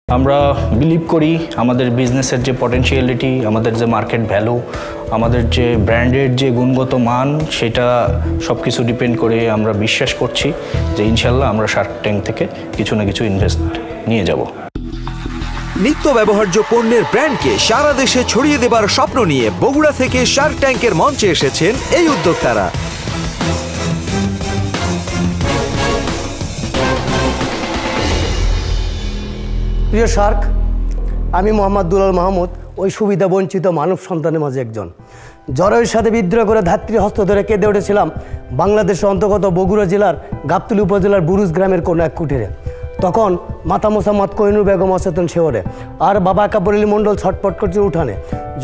আমরা বিলিভ করি আমাদের বিজনেসের যে পটেনশিয়ালিটি, আমাদের যে মার্কেট ভ্যালু, আমাদের যে ব্র্যান্ডের যে গুণগত মান, সেটা সব কিছু ডিপেন্ড করে আমরা বিশ্বাস করছি যে ইনশাল্লাহ আমরা শার্ক ট্যাঙ্ক থেকে কিছু না কিছু ইনভেস্ট নিয়ে যাব। নিত্য ব্যবহার্য পণ্যের ব্র্যান্ডকে সারা দেশে ছড়িয়ে দেবার স্বপ্ন নিয়ে বগুড়া থেকে শার্ক ট্যাঙ্কের মঞ্চে এসেছেন এই উদ্যোক্তারা। প্রিয় শার্ক, আমি মোহাম্মদ দুলাল মাহমুদ, ওই সুবিধা বঞ্চিত মানব সন্তানের মাঝে একজন। জরায়ুর সাথে বিদ্রোহ করে ধাত্রী হস্ত ধরে কেঁদে উঠেছিলাম বাংলাদেশের অন্তর্গত বগুড়া জেলার গাবতলী উপজেলার বুরুজ গ্রামের কোনো এক কুটিরে। তখন মাতা মোসাম্মদ কোহিনুর বেগম অচেতন শেহরে, আর বাবা একাব্বর আলী মণ্ডল ছটপট করছে উঠানে।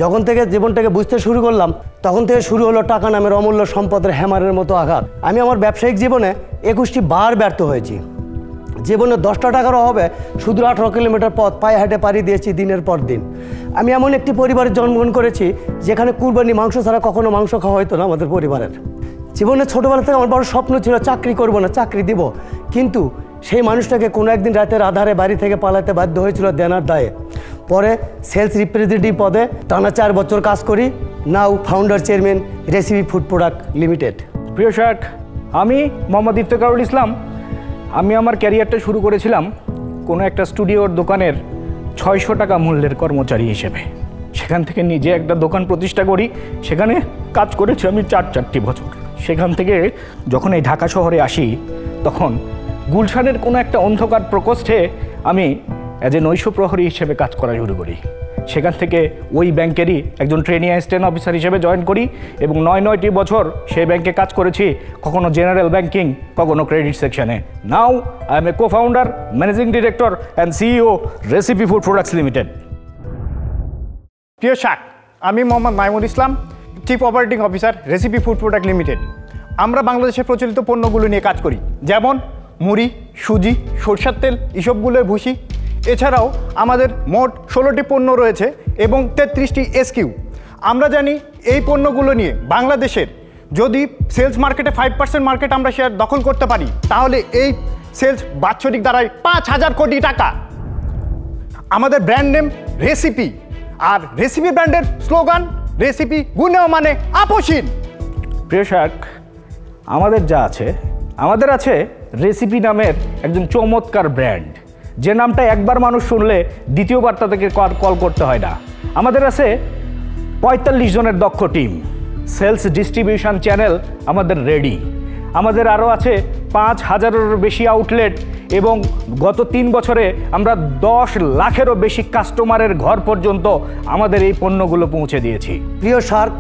যখন থেকে জীবনটাকে বুঝতে শুরু করলাম, তখন থেকে শুরু হলো টাকা নামের অমূল্য সম্পদের হ্যামারের মতো আঘাত। আমি আমার ব্যবসায়িক জীবনে 21টি বার ব্যর্থ হয়েছি। জীবনে 10টা টাকার অভাবে শুধু 18 কিলোমিটার পথ পায়ে হাঁটে পাড়ি দিয়েছি দিনের পর দিন। আমি এমন একটি পরিবারে জন্মগ্রহণ করেছি যেখানে কুরবানি মাংস ছাড়া কখনো মাংস খাওয়া হতো না আমাদের পরিবারের। জীবনে ছোটোবেলা থেকে আমার বড় স্বপ্ন ছিল চাকরি করব না, চাকরি দিব, কিন্তু সেই মানুষটাকে কোনো একদিন রাতের আধারে বাড়ি থেকে পালাতে বাধ্য হয়েছিল দেনার দায়ে। পরে সেলস রিপ্রেজেন্টেটিভ পদে টানা 4 বছর কাজ করি। Now founder chairman, Recipe Food Product Limited. প্রিয় শার্ক, আমি মোহাম্মদ ইফতেখারুল ইসলাম। আমি আমার ক্যারিয়ারটা শুরু করেছিলাম কোনো একটা স্টুডিওর দোকানের 600 টাকা মূল্যের কর্মচারী হিসেবে। সেখান থেকে নিজে একটা দোকান প্রতিষ্ঠা করি, সেখানে কাজ করেছি আমি 4টি বছর। সেখান থেকে যখন এই ঢাকা শহরে আসি, তখন গুলশানের কোনো একটা অন্ধকার প্রকোষ্ঠে আমি অ্যাজ এ নৈশ প্রহরী হিসেবে কাজ করা শুরু করি। সেখান থেকে ওই ব্যাংকেরই একজন ট্রেনি অ্যাসিস্ট্যান্ট অফিসার হিসেবে জয়েন করি এবং 9টি বছর সেই ব্যাংকে কাজ করেছি, কখনো জেনারেল ব্যাংকিং, কখনো ক্রেডিট সেকশনে। Now I am a co-founder, managing director and CEO, Recipe Food Products Limited. প্রিয় শার্ক, আমি Mohammad Maimul Islam, chief operating officer, Recipe Food Product Limited. আমরা বাংলাদেশে প্রচলিত পণ্যগুলো নিয়ে কাজ করি, যেমন মুড়ি, সুজি, সরষের তেল, এসবগুলোর ভুসি। এছাড়াও আমাদের মোট 16টি পণ্য রয়েছে এবং 33টি এসকিউ। আমরা জানি এই পণ্যগুলো নিয়ে বাংলাদেশের যদি সেলস মার্কেটে 5% মার্কেট আমরা শেয়ার দখল করতে পারি, তাহলে এই সেলস বাৎসরিক দাঁড়ায় 5,000 কোটি টাকা। আমাদের ব্র্যান্ড নেম রেসিপি, আর রেসিপি ব্র্যান্ডের স্লোগান রেসিপি গুণেও মানে আপোষহীন। প্রিয় শার্ক, আমাদের যা আছে, আমাদের আছে রেসিপি নামের একজন চমৎকার ব্র্যান্ড, যে নামটা একবার মানুষ শুনলে দ্বিতীয়বার তাদেরকে কল করতে হয় না। আমাদের আছে 45 জনের দক্ষ টিম, সেলস ডিস্ট্রিবিউশন চ্যানেল আমাদের রেডি। আমাদের আরও আছে 5,000-এরও বেশি আউটলেট এবং গত 3 বছরে আমরা 10 লাখেরও বেশি কাস্টমারের ঘর পর্যন্ত আমাদের এই পণ্যগুলো পৌঁছে দিয়েছি। প্রিয় শার্ক,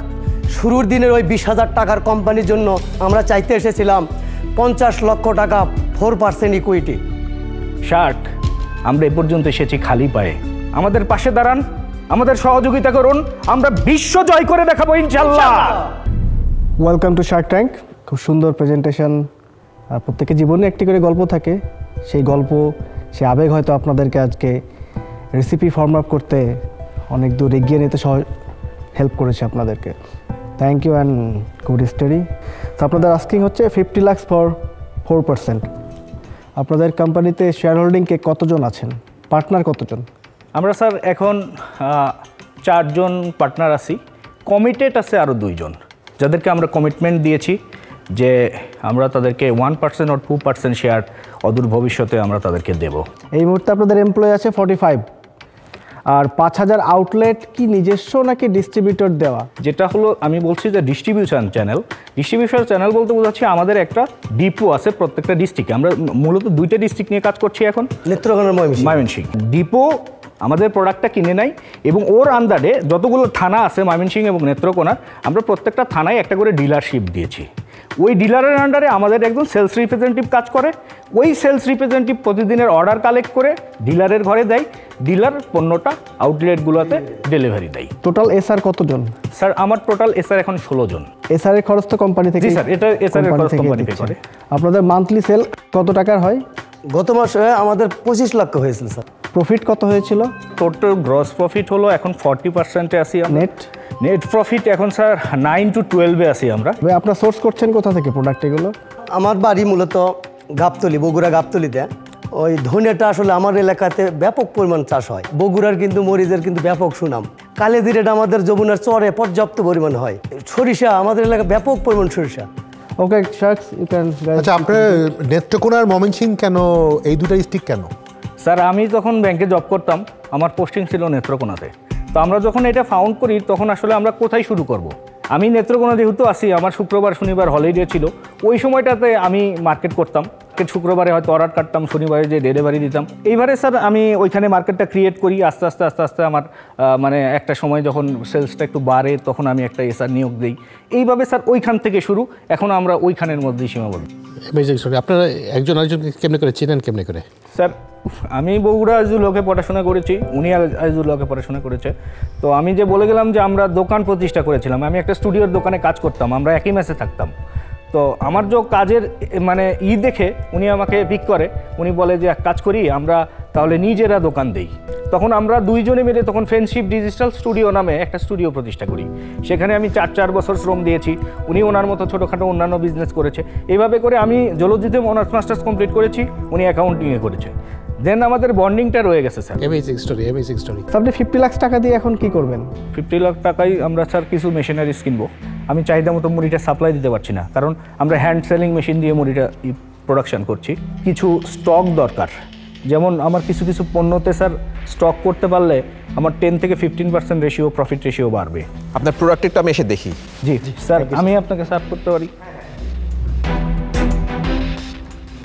শুরুর দিনের ওই 20,000 টাকার কোম্পানির জন্য আমরা চাইতে এসেছিলাম 50 লক্ষ টাকা 4% ইকুইটি। শার্ক, আমরা এ পর্যন্ত এসেছি খালি পায়ে। আমাদের পাশে দাঁড়ান, আমাদের সহযোগিতা করুন, আমরা বিশ্ব জয় করে দেখাবো ইনশাআল্লাহ। Welcome to Shark tank. খুব সুন্দর প্রেজেন্টেশন। প্রত্যেকের জীবনে একটি করে গল্প থাকে, সেই গল্প, সেই আবেগ হয়তো আপনাদেরকে আজকে রেসিপি ফর্ম আপ করতে অনেক দূর এগিয়ে নিতে হেল্প করেছে আপনাদেরকে। Thank you and good story. তো আপনাদের আস্কিং হচ্ছে 50 লাখ ফর 4%। আপনাদের কোম্পানিতে শেয়ার হোল্ডিংকে কতজন আছেন, পার্টনার কতজন? আমরা স্যার এখন 4 জন পার্টনার আছি, কমিটেড আছে আরও 2 জন, যাদেরকে আমরা কমিটমেন্ট দিয়েছি যে আমরা তাদেরকে 1% or 2% শেয়ার অদূর ভবিষ্যতে আমরা তাদেরকে দেব। এই মুহূর্তে আপনাদের এমপ্লয়ি আছে 45, আর 5,000 আউটলেট কি নিজস্ব নাকি ডিস্ট্রিবিউটর দেওয়া? যেটা হলো আমি বলছি যে ডিস্ট্রিবিউশন চ্যানেল বলতে বোঝাচ্ছি আমাদের একটা ডিপো আছে প্রত্যেকটা ডিস্ট্রিক্টে। আমরা মূলত 2টা ডিস্ট্রিক্ট নিয়ে কাজ করছি এখন, নেত্রকোনা, ময়মনসিংহ। ডিপো আমাদের প্রোডাক্টটা কিনে নেয় এবং ওর আন্ডারে যতগুলো থানা আছে ময়মনসিংহ এবং নেত্রকোনা, আমরা প্রত্যেকটা থানায় একটা করে ডিলারশিপ দিয়েছি। ওই ডিলারের আন্ডারে আমাদের একজন সেলস রিপ্রেজেন্টেটিভ কাজ করে। ওই সেলস রিপ্রেজেন্টেটিভ প্রতিদিনের অর্ডার কালেক্ট করে ডিলারের ঘরে দেয়, ডিলার পণ্যটা আউটলেটগুলোতে ডেলিভারি দেয়। টোটাল এসআর কতজন? স্যার আমার টোটাল এসআর এখন 16 জন। এসআর এর খরচ তো কোম্পানি থেকে? জি স্যার, এটা এসআর এর খরচ কোম্পানি থেকে করে। আপনাদের মান্থলি সেল কত টাকার হয়? গত মাসে আমাদের 25 লক্ষ হয়েছিল স্যার। প্রফিট কত হয়েছিল? টোটাল গ্রস প্রফিট হলো এখন 40%-এ আসি। নেট প্রফিট এখন স্যার 9 to 12-এ আসি আমরা। আপনারা সোর্স করছেন কোথা থেকে প্রোডাক্ট এগুলো? আমার বাড়ি মূলত গাবতলী, বগুড়া গাবতলীতে। ওই ধনেটা আসলে আমার এলাকাতে ব্যাপক পরিমাণ চাষ হয়। বগুড়ার কিন্তু মরিচের কিন্তু ব্যাপক সুনাম। কালেজিরাটা আমাদের যমুনার চরে পর্যাপ্ত পরিমাণ হয়। সরিষা আমাদের এলাকায় ব্যাপক পরিমাণ সরিষা। ওকে শার্কস, ইউ ক্যান। আচ্ছা, আপনার নেত্রকোনা আর ময়মনসিংহ কেন, এই দুটা ডিস্ট্রিক্ট কেন? স্যার আমি যখন ব্যাংকে জব করতাম আমার পোস্টিং ছিল নেত্রকোনাতে। তো আমরা যখন এটা ফাউন্ড করি তখন আসলে আমরা কোথায় শুরু করব। আমি নেত্রকোনা যেহেতু আসি, আমার শুক্রবার শনিবার হলিডে ছিল, ওই সময়টাতে আমি মার্কেট করতাম। শুক্রবারে হয়তো অর্ডার কাটতাম, শনিবারে যে ডেলিভারি দিতাম। এইবারে স্যার আমি ওইখানে মার্কেটটা ক্রিয়েট করি। আস্তে আস্তে আস্তে আস্তে আমার মানে একটা সময় যখন সেলসটা একটু বাড়ে তখন আমি একটা এসআর নিয়োগ দিই। এইভাবে স্যার ওইখান থেকে শুরু, এখন আমরা ওইখানের মধ্যেই সীমাবদ্ধ। আপনারা একজন আরেকজনকে কেমনে করে চেনেন, কেমনে করে? স্যার আমি বগুড়া আইজুলকে পড়াশোনা করেছি, উনি আইজুলকে পড়াশোনা করেছে। তো আমি যে বলে গেলাম যে আমরা দোকান প্রতিষ্ঠা করেছিলাম, আমি একটা স্টুডিওর দোকানে কাজ করতাম, আমরা একই মেসে থাকতাম। তো আমার যে কাজের মানে দেখে উনি আমাকে পিক করে, উনি বলে যে এক কাজ করি আমরা তাহলে নিজেরা দোকান দেই। তখন আমরা দুইজনে মিলে তখন ফ্রেন্ডশিপ ডিজিটাল স্টুডিও নামে একটা স্টুডিও প্রতিষ্ঠা করি। সেখানে আমি 4 বছর শ্রম দিয়েছি, উনি ওনার মতো ছোটোখাটো অন্যান্য বিজনেস করেছে। এইভাবে করে আমি জুলজিতে অনার্স মাস্টার্স কমপ্লিট করেছি, উনি অ্যাকাউন্টিংয়ে করেছে। দেন আমাদের বন্ডিংটা রয়ে গেছে স্যার। Amazing story. আপনি 50 লাখ টাকা দিয়ে এখন কি করবেন? 50 লাখ টাকায় আমরা স্যার কিছু মেশিনারিজ কিনবো। আমি চাহিদা মতো মুড়িটা সাপ্লাই দিতে পারছি না, কারণ আমরা হ্যান্ড সেলিং মেশিন দিয়ে মুড়িটা প্রোডাকশন করছি। কিছু স্টক দরকার, যেমন আমার কিছু কিছু পণ্যতে স্যার স্টক করতে পারলে আমার 10 থেকে 15% রেশিও প্রফিট রেশিও বাড়বে। আপনার প্রোডাক্ট একটু আমি এসে দেখি। জি স্যার, আমি আপনাকে সার্ভ করতে পারি।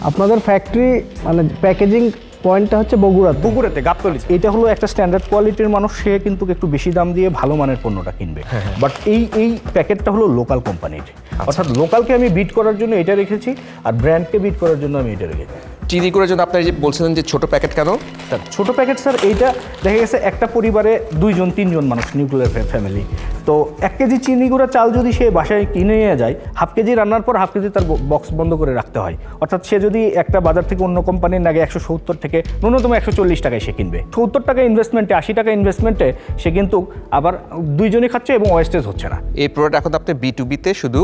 আপনাদের ফ্যাক্টরি মানে প্যাকেজিং পয়েন্টটা হচ্ছে বগুড়াতে গাবতলী। এটা হলো একটা স্ট্যান্ডার্ড কোয়ালিটির মানুষ, সে কিন্তু একটু বেশি দাম দিয়ে ভালো মানের পণ্যটা কিনবে। বাট এই প্যাকেটটা হলো লোকাল কোম্পানির, অর্থাৎ লোকালকে আমি বিট করার জন্য এটা রেখেছি, আর ব্র্যান্ডকে বিট করার জন্য আমি এটা রেখেছি। চিনি গুঁড়োর জন্য আপনারা যে বলছিলেন যে ছোট প্যাকেট কেন? স্যার ছোটো প্যাকেট স্যার এইটা দেখা গেছে একটা পরিবারে 2-3 মানুষ, নিউক্লিয়ার ফ্যামিলি। তো 1 কেজি চিনি গুঁড়া চাল যদি সে বাসায় কিনে নিয়ে যায়, হাফ কেজি রান্নার পর হাফ কেজি তার বক্স বন্ধ করে রাখতে হয়। অর্থাৎ সে যদি একটা বাজার থেকে অন্য কোম্পানির নাগে 170 থেকে ন্যূনতম 140 টাকায় সে কিনবে, 70 টাকা ইনভেস্টমেন্টে 80 টাকা ইনভেস্টমেন্টে সে কিন্তু আবার দুইজনই খাচ্ছে এবং ওয়েস্টেজ হচ্ছে না। এই প্রোডাক্ট এখন আপনি B2B-তে শুধু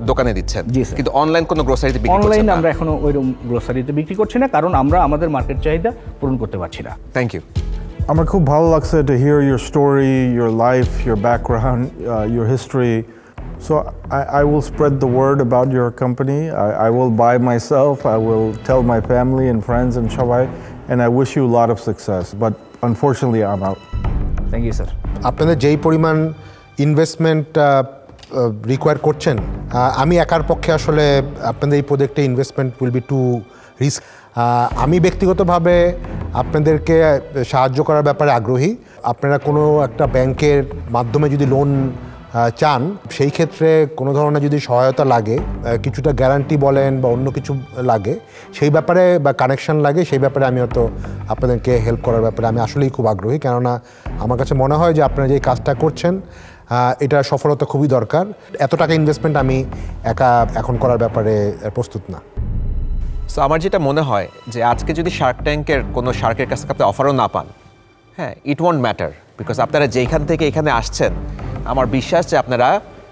দোকানে দিচ্ছেন, জি স্যার। কিন্তু অনলাইন কোনো গ্রোসারিতে বিক্রি করছেন না? অনলাইন আমরা এখনো ওইরকম গ্রোসারিতে বিক্রি করছি না, কারণ আমরা আমাদের মার্কেট চাহিদা পূরণ করতে পারছি না। Thank you. আমার খুব ভালো লাগছে to hear your story, your life, your background, your history. So I will spread the word about your company. I will buy myself. I will tell my family and friends and Shawai, and I wish you a lot of success. But unfortunately, I'm out. Thank you sir. আপনাদের যেই পরিমাণ investment require করছেন, আমি একার পক্ষে আসলে আপনাদের এই প্রজেক্টে investment will be two risk. আমি ব্যক্তিগতভাবে আপনাদেরকে সাহায্য করার ব্যাপারে আগ্রহী। আপনারা কোনো একটা ব্যাংকের মাধ্যমে যদি লোন চান, সেই ক্ষেত্রে কোনো ধরনের যদি সহায়তা লাগে, কিছুটা গ্যারান্টি বলেন বা অন্য কিছু লাগে, সেই ব্যাপারে বা কানেকশন লাগে, সেই ব্যাপারে আমি হয়তো আপনাদেরকে হেল্প করার ব্যাপারে আমি আসলেই খুব আগ্রহী। কেননা আমার কাছে মনে হয় যে আপনারা যে কাজটা করছেন এটা সফলতা খুবই দরকার। এত টাকা ইনভেস্টমেন্ট আমি একা এখন করার ব্যাপারে প্রস্তুত না। সো আমার যেটা মনে হয় যে আজকে যদি শার্ক ট্যাঙ্কের কোনো শার্কের কাছ থেকে আপনি অফারও না পান, হ্যাঁ, ইট ওয়ন্ট ম্যাটার, বিকজ আপনারা যেখান থেকে এখানে আসছেন আমার বিশ্বাস যে আপনারা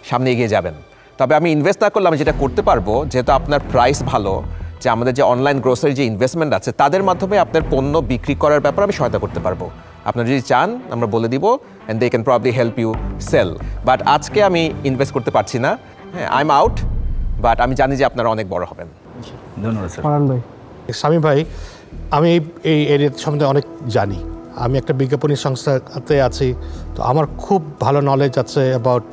সামনে এগিয়ে যাবেন। তবে আমি ইনভেস্ট না করলে আমি যেটা করতে পারবো, যেহেতু আপনার প্রাইস ভালো, যে আমাদের যে অনলাইন গ্রোসারি যে ইনভেস্টমেন্ট আছে তাদের মাধ্যমে আপনার পণ্য বিক্রি করার ব্যাপারে আমি সহায়তা করতে পারবো। আপনারা যদি চান আমরা বলে দিব, and they can probably help you sell. But আজকে আমি ইনভেস্ট করতে পারছি না, হ্যাঁ, আই এম আউট। বাট আমি জানি যে আপনারা অনেক বড় হবেন। ধন্যবাদ স্যার। ফারহান ভাই। স্বামী ভাই, আমি এই এরিয়া সম্বন্ধে অনেক জানি। আমি একটা বিজ্ঞাপনী সংস্থাতে আছি, তো আমার খুব ভালো নলেজ আছে অ্যাবাউট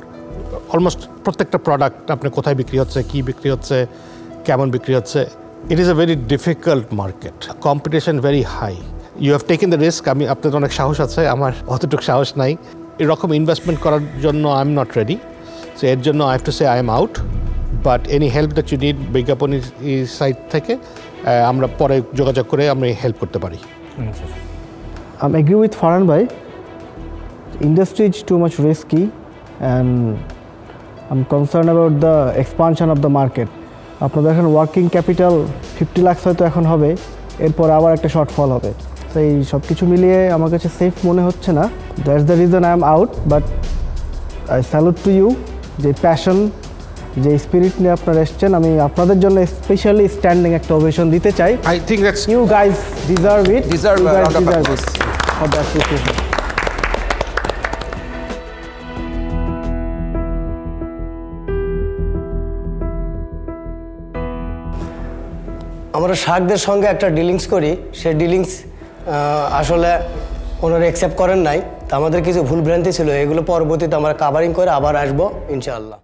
অলমোস্ট প্রত্যেকটা প্রোডাক্ট আপনি কোথায় বিক্রি হচ্ছে, কী বিক্রি হচ্ছে, কেমন বিক্রি হচ্ছে। It is a very difficult market, competition very high. You have taken the risk. আপনাদের অনেক সাহস আছে, আমার অতটুকু সাহস নাই। এরকম ইনভেস্টমেন্ট করার জন্য I am not ready. So এর জন্য I have to say I am out. But any help that you need বিজ্ঞাপনী সাইট থেকে আমরা পরে যোগাযোগ করে আমরা হেল্প করতে পারি। I agree with Farhan bhai. Industry is too much risky, and I'm concerned about the expansion of the market. আপনাদের এখন ওয়ার্কিং ক্যাপিটাল 50 লাখ হয়তো এখন হবে, এরপর আবার একটা শর্টফল হবে। তো এই সব কিছু মিলিয়ে আমার কাছে সেফ মনে হচ্ছে না। That's the reason I am out. But I salute to you, যে প্যাশন যে স্পিরিট নিয়ে আপনারা এসছেন, আমি আপনাদের জন্য স্পেশালি স্ট্যান্ডিং একটা ওভেশন দিতে চাই। I think that's you guys deserve it, Deserve a round of applause. for the appreciation. আমরা শার্কদের সঙ্গে একটা ডিলিংস করি, সেই ডিলিংস আসলে ওনারা অ্যাকসেপ্ট করেন নাই। তো আমাদের কিছু ভুল ভ্রান্তি ছিল, এগুলো পরবর্তীতে আমরা কাভারিং করে আবার আসবো ইনশাআল্লাহ।